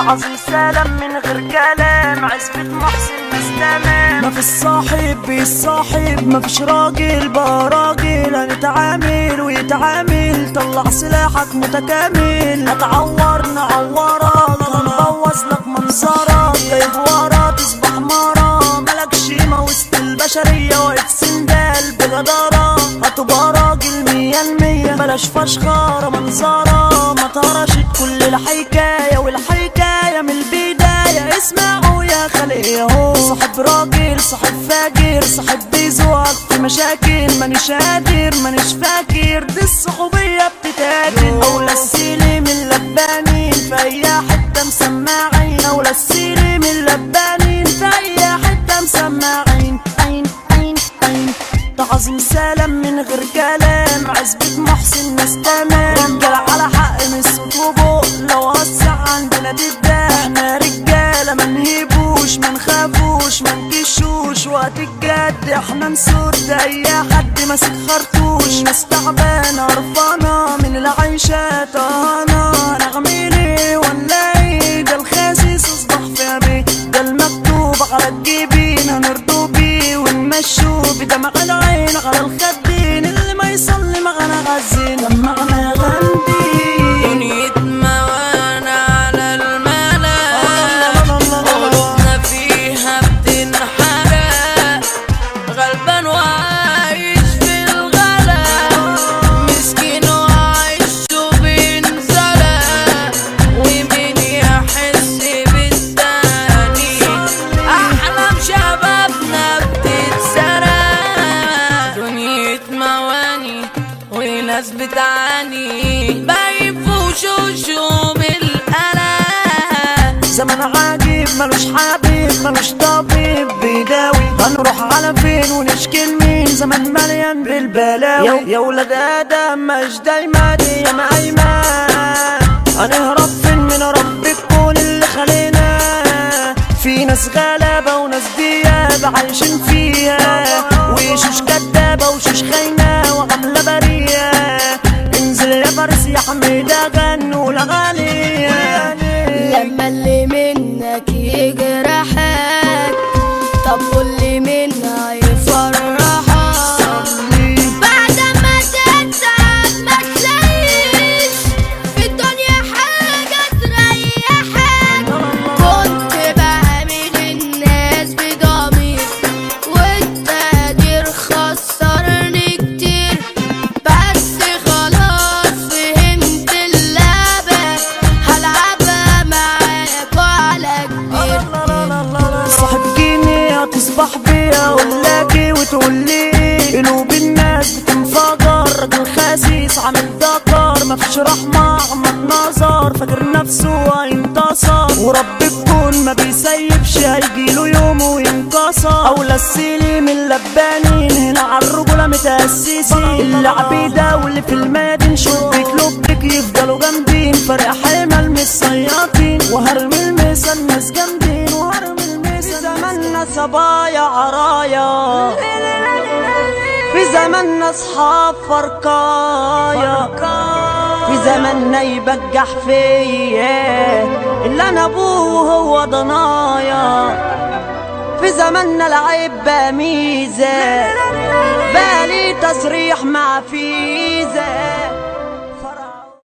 تعظيم سلام من غير كلام، عزبة محسن ناس تمام. ما فيش صاحب بيصاحب، ما فيش راجل بقى راجل، هنتعامل ويتعامل، طلع سلاحك متكامل. هتعور نعورك، هنبوظ لك منظرك، جايب ورا تصبح مرة، ملكش قيمة وسط البشرية، واقف سندال بجدارة، هتبقى راجل 100%. بلاش فشخرة منظرة، ما ترشت كل الحكاية، والحكاية من البداية. اسمعوا يا خلق ياهو، صاحب راجل صاحب فاجر، صاحب بيزوق في مشاكل، مانيش قادر مانيش فاكر، دي الصحوبية بتتاكل. أولى السيلي من لبانين في أي حتة مسماعين، أولى السيلي من لبانين في أي حتة مسماعين. عين عين عين تعظيم سلام من غير كلام، عزبة محسن ناس تمام. رجال على حق من الصوت وبق، لو وسع عندنا تتباع. احنا رجالة ما نهيبوش ما نخافوش ما نكشوش، وقت الجد احنا نسد اي حد ماسك خرطوش. ناس تعبانة قرفانة من العيشة طهانة، نعملي ولا ايه؟ ده الخاسس اصبح في بيه، ده المكتوب على الجبين هنرضو بيه ونمشوا بدمع العين على الخدين. اللي ما يصلي معنا غزين معنا غندي. دنيتنا وانا على الملا، قلوبنا فيها بتنحرق، غلبان وعايش في الغلا، مسكين وعايش وبينزلق، ومين يحس بالتاني؟ احلام شبابنا بتتسرق. دنيا مواني وناس بتعاني، باين في وشوشهم القلق. زمن عجيب ملوش حبيب ملوش طبيب بيداوي، هنروح على فين ونشكي لمين؟ زمن مليان بالبلاوي. يا ولاد ادم مش دايما دي يا ايمان، هنهرب فين من رب الكون اللي خلينا؟ في ناس غلابة وناس دياب عايشين فيها، وشوش كدابة وشوش خاينة وعاملة برية. انزل يا فارس يا حميدة غنوا الأغاني، لما اللي منك يجرحك، طب واللي منا يفرحك. بعد ما تتعب ما تلاقيش في الدنيا حاجة تريحك. كنت بعامل الناس بضمير، والتقدير خسرني كتير، بس خلاص فهمت اللعبة، هلعبها معاك وعلى كبير. صاحب جيني هتصبح بيا ولاكي وتقولي، قلوب الناس بتنفجر، راجل خاسيس عامل دكر، مفيش رحمة عمك نظر، فاكر نفسه هينتصر، ورب الكون ما بيسيبش هيجيله يوم وينكسر. أولى السيلي من لبانين هنا عالرجولة متأسسين، العبيدة واللي في المدين شبك لبك يفضلوا جامدين، فرق حمل من الصياطين، وهرم الميسا الناس جامدين، وهرم الميسا. في زماننا صبايا عرايا، في زماننا اصحاب فرقايا، في زماننا يبجح فيا اللي انا ابوه هو ضنايا، في زماننا العيب بقى ميزة، بالي تصريح مع فيه